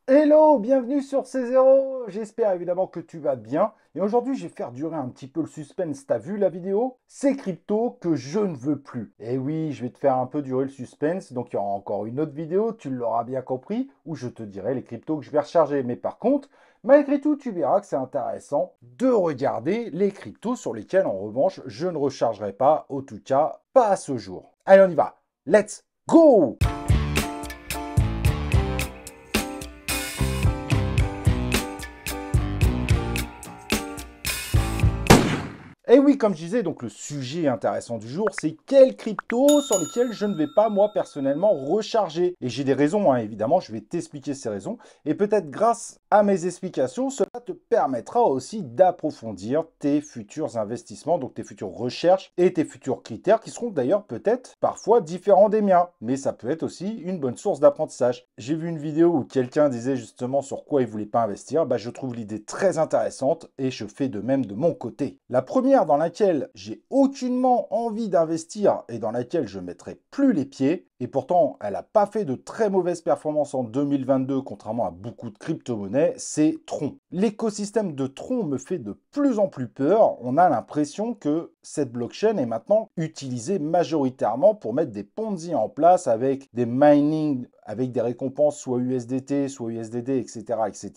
Hello, bienvenue sur C0. J'espère évidemment que tu vas bien. Et aujourd'hui, je vais faire durer un petit peu le suspense. T'as vu la vidéo? C'est crypto que je ne veux plus. Et oui, je vais te faire un peu durer le suspense. Donc, il y aura encore une autre vidéo, tu l'auras bien compris, où je te dirai les cryptos que je vais recharger. Mais par contre, malgré tout, tu verras que c'est intéressant de regarder les cryptos sur lesquels, en revanche, je ne rechargerai pas, en tout cas, pas à ce jour. Allez, on y va. Let's go! Et oui, comme je disais, donc le sujet intéressant du jour, c'est quelles cryptos sur lesquelles je ne vais pas, moi, personnellement, recharger. Et j'ai des raisons, hein, évidemment, je vais t'expliquer ces raisons. Et peut-être grâce à mes explications, cela te permettra aussi d'approfondir tes futurs investissements, donc tes futures recherches et tes futurs critères, qui seront d'ailleurs peut-être parfois différents des miens. Mais ça peut être aussi une bonne source d'apprentissage. J'ai vu une vidéo où quelqu'un disait justement sur quoi il ne voulait pas investir. Bah, je trouve l'idée très intéressante et je fais de même de mon côté. La première dans laquelle j'ai aucunement envie d'investir et dans laquelle je ne mettrai plus les pieds, et pourtant elle n'a pas fait de très mauvaises performances en 2022 contrairement à beaucoup de crypto-monnaies, c'est Tron. L'écosystème de Tron me fait de plus en plus peur. On a l'impression que cette blockchain est maintenant utilisée majoritairement pour mettre des Ponzi en place avec des mining, avec des récompenses soit USDT, soit USDD, etc., etc.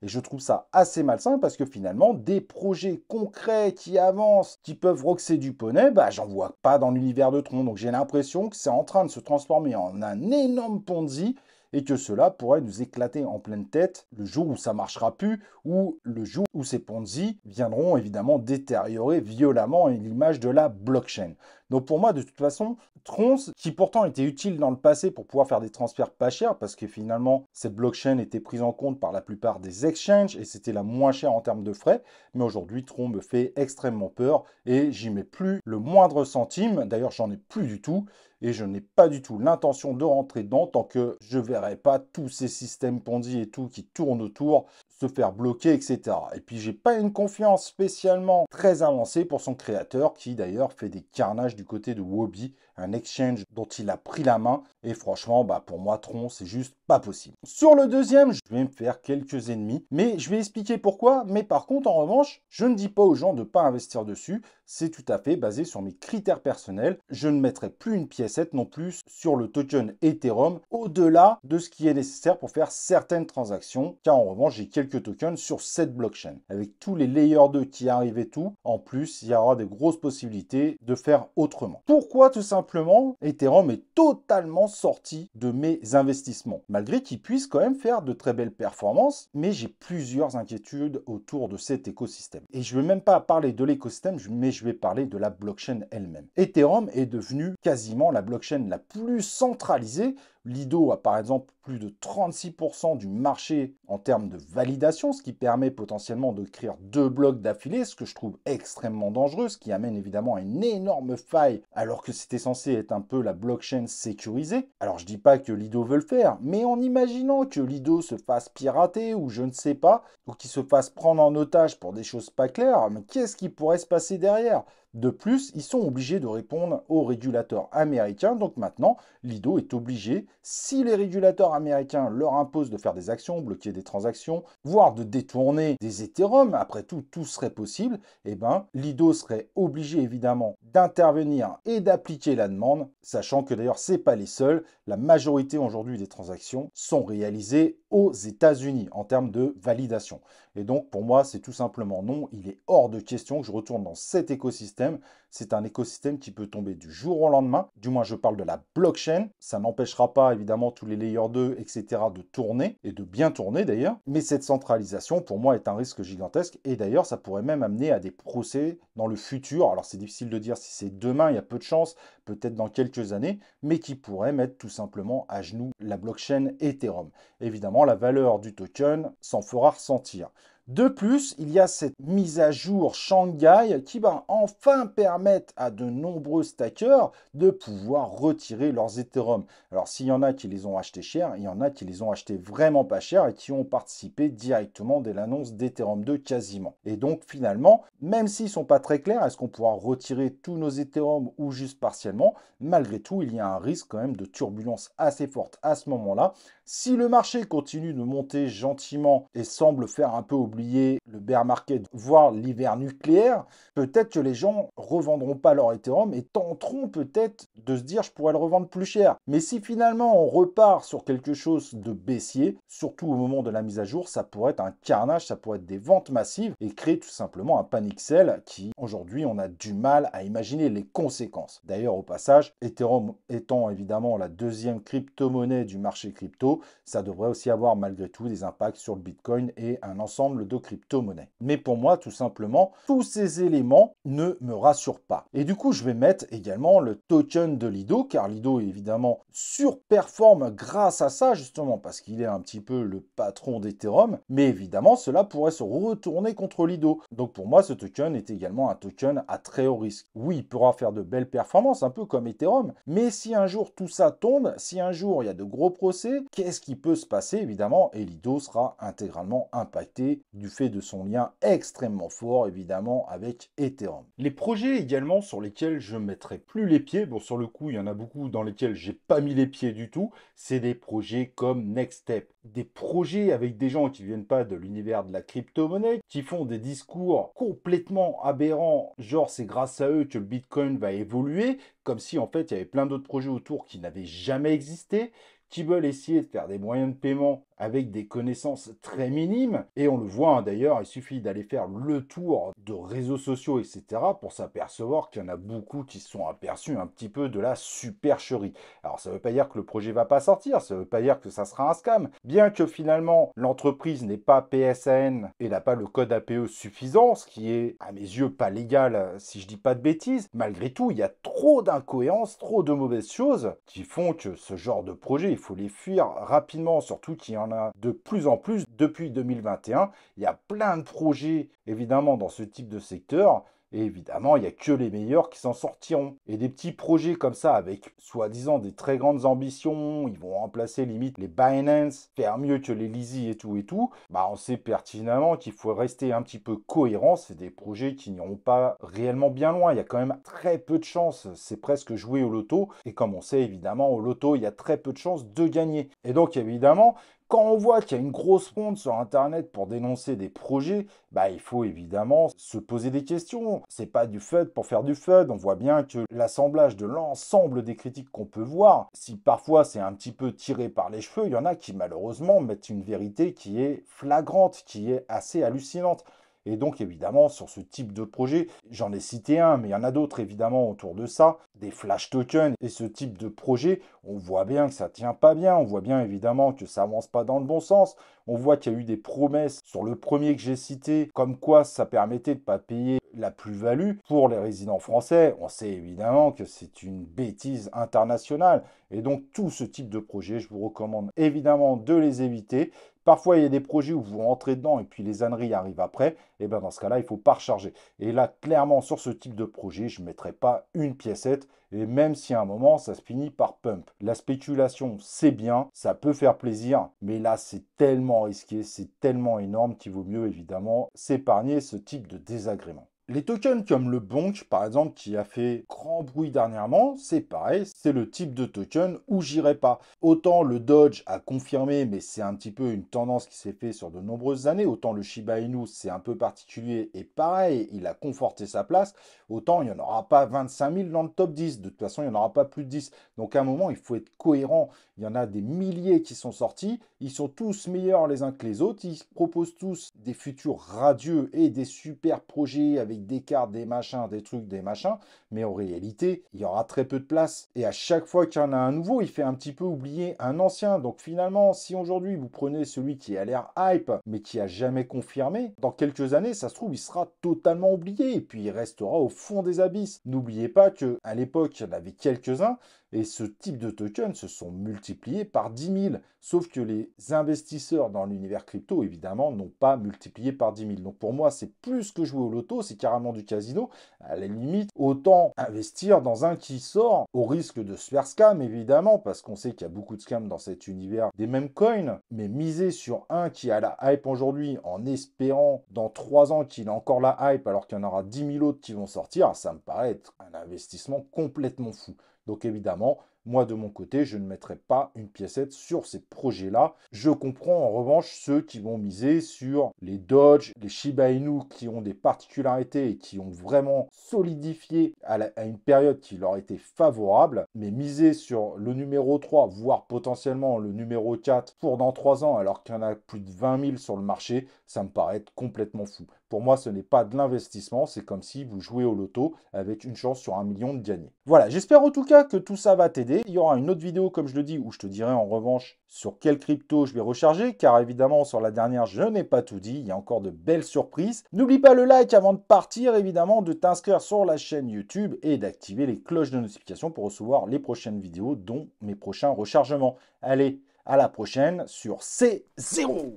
Et je trouve ça assez malsain parce que finalement, des projets concrets qui avancent, qui peuvent roxer du poney, bah, j'en vois pas dans l'univers de Tron. Donc j'ai l'impression que c'est en train de se transformer en un énorme Ponzi et que cela pourrait nous éclater en pleine tête le jour où ça marchera plus ou le jour où ces Ponzi viendront évidemment détériorer violemment l'image de la blockchain. Donc pour moi, de toute façon, Tron, qui pourtant était utile dans le passé pour pouvoir faire des transferts pas chers, parce que finalement, cette blockchain était prise en compte par la plupart des exchanges et c'était la moins chère en termes de frais. Mais aujourd'hui, Tron me fait extrêmement peur et j'y mets plus le moindre centime. D'ailleurs, j'en ai plus du tout et je n'ai pas du tout l'intention de rentrer dedans tant que je ne verrai pas tous ces systèmes Ponzi et tout qui tournent autour se faire bloquer, etc. Et puis, j'ai pas une confiance spécialement très avancée pour son créateur qui d'ailleurs fait des carnages du côté de Wobi, un exchange dont il a pris la main. Et franchement, bah pour moi, Tron, c'est juste pas possible. Sur le deuxième, je vais me faire quelques ennemis, mais je vais expliquer pourquoi. Mais par contre, en revanche, je ne dis pas aux gens de ne pas investir dessus. C'est tout à fait basé sur mes critères personnels. Je ne mettrai plus une piécette non plus sur le token Ethereum au-delà de ce qui est nécessaire pour faire certaines transactions. Car en revanche, j'ai quelques tokens sur cette blockchain. Avec tous les layers 2 qui arrivent et tout, en plus, il y aura des grosses possibilités de faire autrement. Pourquoi tout simplement Ethereum est totalement sorti de mes investissements, malgré qu'il puisse quand même faire de très belles performances, mais j'ai plusieurs inquiétudes autour de cet écosystème. Et je ne vais même pas parler de l'écosystème, mais je vais parler de la blockchain elle-même. Ethereum est devenu quasiment la blockchain la plus centralisée. Lido a par exemple plus de 36% du marché en termes de validation, ce qui permet potentiellement de créer deux blocs d'affilée, ce que je trouve extrêmement dangereux, ce qui amène évidemment à une énorme faille, alors que c'était censé être un peu la blockchain sécurisée. Alors je dis pas que Lido veut le faire, mais en imaginant que Lido se fasse pirater ou je ne sais pas, ou qu'il se fasse prendre en otage pour des choses pas claires, mais qu'est-ce qui pourrait se passer derrière? De plus, ils sont obligés de répondre aux régulateurs américains. Donc maintenant, Lido est obligé, si les régulateurs américains leur imposent de faire des actions, bloquer des transactions, voire de détourner des Ethereum, après tout, tout serait possible, eh ben, Lido serait obligé évidemment d'intervenir et d'appliquer la demande, sachant que d'ailleurs, ce n'est pas les seuls. La majorité aujourd'hui des transactions sont réalisées aux États-Unis en termes de validation. Et donc, pour moi, c'est tout simplement non. Il est hors de question que je retourne dans cet écosystème. C'est un écosystème qui peut tomber du jour au lendemain. Du moins, je parle de la blockchain. Ça n'empêchera pas, évidemment, tous les layers 2, etc. de tourner, et de bien tourner d'ailleurs. Mais cette centralisation, pour moi, est un risque gigantesque. Et d'ailleurs, ça pourrait même amener à des procès dans le futur. Alors, c'est difficile de dire si c'est demain, il y a peu de chance, peut-être dans quelques années, mais qui pourrait mettre tout simplement à genoux la blockchain Ethereum. Évidemment, la valeur du token s'en fera ressentir. De plus, il y a cette mise à jour Shanghai qui va enfin permettre à de nombreux stackers de pouvoir retirer leurs Ethereum. Alors, s'il y en a qui les ont achetés cher, il y en a qui les ont achetés vraiment pas cher et qui ont participé directement dès l'annonce d'Ethereum 2 quasiment. Et donc, finalement, même s'ils ne sont pas très clairs, est-ce qu'on pourra retirer tous nos Ethereum ou juste partiellement? Malgré tout, il y a un risque quand même de turbulence assez forte à ce moment-là, Si le marché continue de monter gentiment et semble faire un peu oublier le bear market, voire l'hiver nucléaire, peut-être que les gens revendront pas leur Ethereum et tenteront peut-être de se dire je pourrais le revendre plus cher. Mais si finalement on repart sur quelque chose de baissier, surtout au moment de la mise à jour, ça pourrait être un carnage, ça pourrait être des ventes massives et créer tout simplement un panic sell qui aujourd'hui on a du mal à imaginer les conséquences. D'ailleurs au passage, Ethereum étant évidemment la deuxième crypto-monnaie du marché crypto, ça devrait aussi avoir malgré tout des impacts sur le Bitcoin et un ensemble de crypto-monnaies. Mais pour moi, tout simplement, tous ces éléments ne me rassurent pas. Et du coup, je vais mettre également le token de Lido, car Lido, évidemment, surperforme grâce à ça, justement, parce qu'il est un petit peu le patron d'Ethereum. Mais évidemment, cela pourrait se retourner contre Lido. Donc pour moi, ce token est également un token à très haut risque. Oui, il pourra faire de belles performances, un peu comme Ethereum, mais si un jour tout ça tombe, si un jour il y a de gros procès, qu'est-ce qui peut se passer évidemment? Et Lido sera intégralement impacté du fait de son lien extrêmement fort évidemment avec Ethereum. Les projets également sur lesquels je ne mettrai plus les pieds, bon sur le coup il y en a beaucoup dans lesquels j'ai pas mis les pieds du tout, c'est des projets comme Next Step. Des projets avec des gens qui viennent pas de l'univers de la crypto-monnaie, qui font des discours complètement aberrants, genre c'est grâce à eux que le Bitcoin va évoluer, comme si en fait il y avait plein d'autres projets autour qui n'avaient jamais existé, qui veulent essayer de faire des moyens de paiement avec des connaissances très minimes. Et on le voit d'ailleurs, il suffit d'aller faire le tour de réseaux sociaux, etc. pour s'apercevoir qu'il y en a beaucoup qui se sont aperçus un petit peu de la supercherie. Alors ça ne veut pas dire que le projet ne va pas sortir, ça ne veut pas dire que ça sera un scam. Bien que finalement l'entreprise n'ait pas PSN et n'a pas le code APE suffisant, ce qui est à mes yeux pas légal si je dis pas de bêtises, malgré tout il y a trop d'incohérences, trop de mauvaises choses qui font que ce genre de projet, il faut les fuir rapidement, surtout qu'il y en a de plus en plus depuis 2021. Il y a plein de projets, évidemment, dans ce type de secteur. Et évidemment, il n'y a que les meilleurs qui s'en sortiront. Et des petits projets comme ça, avec soi-disant des très grandes ambitions, ils vont remplacer limite les Binance, faire mieux que les Lizzy et tout, bah on sait pertinemment qu'il faut rester un petit peu cohérent. C'est des projets qui n'iront pas réellement bien loin. Il y a quand même très peu de chances. C'est presque jouer au loto. Et comme on sait évidemment, au loto, il y a très peu de chances de gagner. Et donc évidemment, quand on voit qu'il y a une grosse fronde sur Internet pour dénoncer des projets, bah, il faut évidemment se poser des questions. C'est pas du FUD pour faire du FUD. On voit bien que l'assemblage de l'ensemble des critiques qu'on peut voir, si parfois c'est un petit peu tiré par les cheveux, il y en a qui malheureusement mettent une vérité qui est flagrante, qui est assez hallucinante. Et donc, évidemment, sur ce type de projet, j'en ai cité un, mais il y en a d'autres, évidemment, autour de ça, des flash tokens et ce type de projet, on voit bien que ça tient pas bien, on voit bien, évidemment, que ça avance pas dans le bon sens, on voit qu'il y a eu des promesses sur le premier que j'ai cité, comme quoi ça permettait de ne pas payer la plus-value pour les résidents français. On sait évidemment que c'est une bêtise internationale. Et donc, tout ce type de projet, je vous recommande évidemment de les éviter. Parfois, il y a des projets où vous rentrez dedans et puis les âneries arrivent après. Et bien dans ce cas-là, il ne faut pas recharger. Et là, clairement, sur ce type de projet, je ne mettrai pas une piécette. Et même si à un moment, ça se finit par pump. La spéculation, c'est bien, ça peut faire plaisir. Mais là, c'est tellement risqué, c'est tellement énorme qu'il vaut mieux évidemment s'épargner ce type de désagrément. Les tokens comme le Bonk, par exemple, qui a fait grand bruit dernièrement, c'est pareil, c'est le type de token où j'irai pas. Autant le Dodge a confirmé, mais c'est un petit peu une tendance qui s'est fait sur de nombreuses années, autant le Shiba Inu, c'est un peu particulier, et pareil, il a conforté sa place, autant il n'y en aura pas 25 000 dans le top 10, de toute façon, il n'y en aura pas plus de 10. Donc à un moment, il faut être cohérent, il y en a des milliers qui sont sortis, ils sont tous meilleurs les uns que les autres, ils proposent tous des futurs radieux et des super projets avec des cartes, des machins, des trucs, des machins, mais en réalité, il y aura très peu de place. Et à chaque fois qu'il y en a un nouveau, il fait un petit peu oublier un ancien. Donc finalement, si aujourd'hui vous prenez celui qui a l'air hype, mais qui a jamais confirmé, dans quelques années, ça se trouve, il sera totalement oublié et puis il restera au fond des abysses. N'oubliez pas que à l'époque, il y en avait quelques-uns. Et ce type de tokens se sont multipliés par 10 000. Sauf que les investisseurs dans l'univers crypto, évidemment, n'ont pas multiplié par 10 000. Donc pour moi, c'est plus que jouer au loto, c'est carrément du casino. À la limite, autant investir dans un qui sort, au risque de se faire scam, évidemment, parce qu'on sait qu'il y a beaucoup de scams dans cet univers des mêmes coins. Mais miser sur un qui a la hype aujourd'hui, en espérant dans 3 ans qu'il a encore la hype, alors qu'il y en aura 10 000 autres qui vont sortir, ça me paraît être un investissement complètement fou. Donc évidemment, Moi, de mon côté, je ne mettrai pas une piécette sur ces projets-là. Je comprends en revanche ceux qui vont miser sur les Dodge, les Shiba Inu qui ont des particularités et qui ont vraiment solidifié à une période qui leur était favorable. Mais miser sur le numéro 3, voire potentiellement le numéro 4 pour dans 3 ans, alors qu'il y en a plus de 20 000 sur le marché, ça me paraît être complètement fou. Pour moi, ce n'est pas de l'investissement, c'est comme si vous jouez au loto avec une chance sur 1 million de gagner. Voilà, j'espère en tout cas que tout ça va t'aider. Il y aura une autre vidéo, comme je le dis, où je te dirai en revanche sur quelle crypto je vais recharger, car évidemment, sur la dernière, je n'ai pas tout dit. Il y a encore de belles surprises. N'oublie pas le like avant de partir, évidemment, de t'inscrire sur la chaîne YouTube et d'activer les cloches de notification pour recevoir les prochaines vidéos, dont mes prochains rechargements. Allez, à la prochaine sur C0.